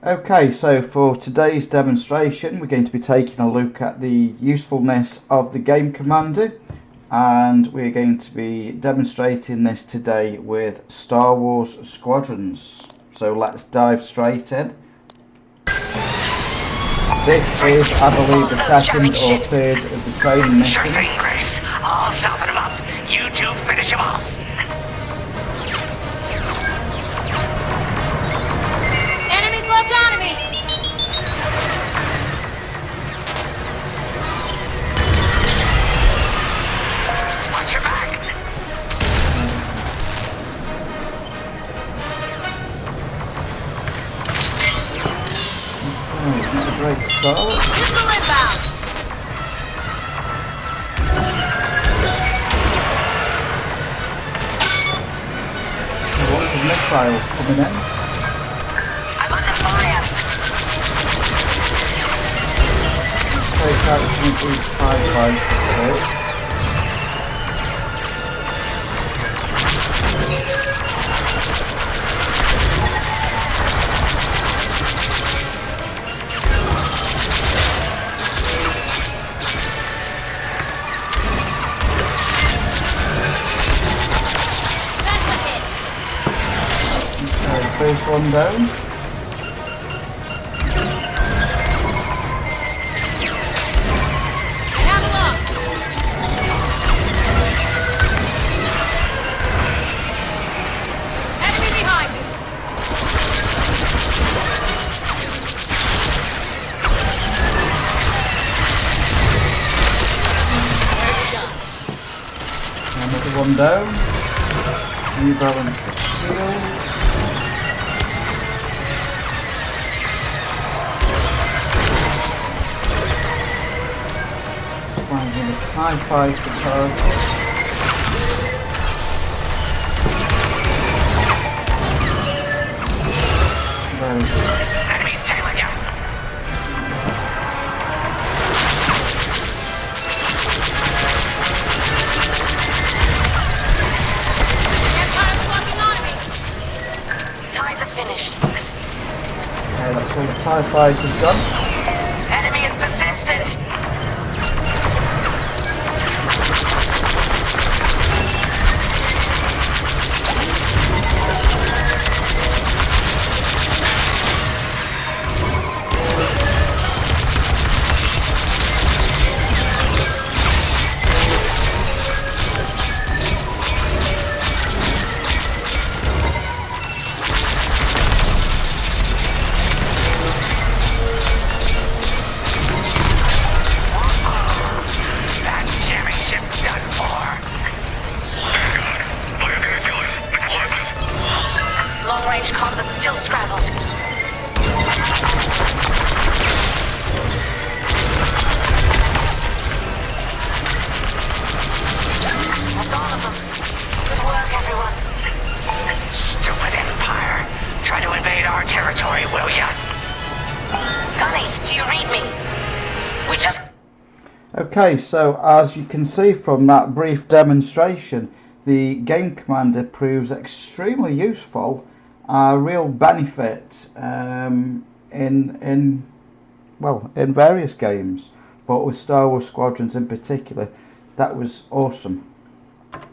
Okay, so for today's demonstration we're going to be taking a look at the usefulness of the Game Commander, and we're going to be demonstrating this today with Star Wars Squadrons. So let's dive straight in. This is, I believe, the second or third of the training mission. Sure thing, Grace. I'll soften him up. You two finish him off. Enemies locked onto me. Watch your back. Not a great start. Missile inbound. Lots of missiles coming in. I'm under fire. Take out some of these TIE fighters first. That's a hit. Okay, first one down. Have a look. Enemy behind me. Another one down. New balance the shield. Finding a TIE fighter target. Very good. Enemy's tailing you. Empire's locking onto me. Ties are finished. Okay, that's all the TIE fighters done. Enemy is persistent. That jamming ship's done for. Long-range comms are still scrambled. That's all of them. Good work, everyone. Stupid Empire. Try to invade our territory, will ya? Gunny, do you read me? We just... Okay, so as you can see from that brief demonstration, the Game Commander proves extremely useful, a real benefit in various games, but with Star Wars Squadrons in particular, that was awesome.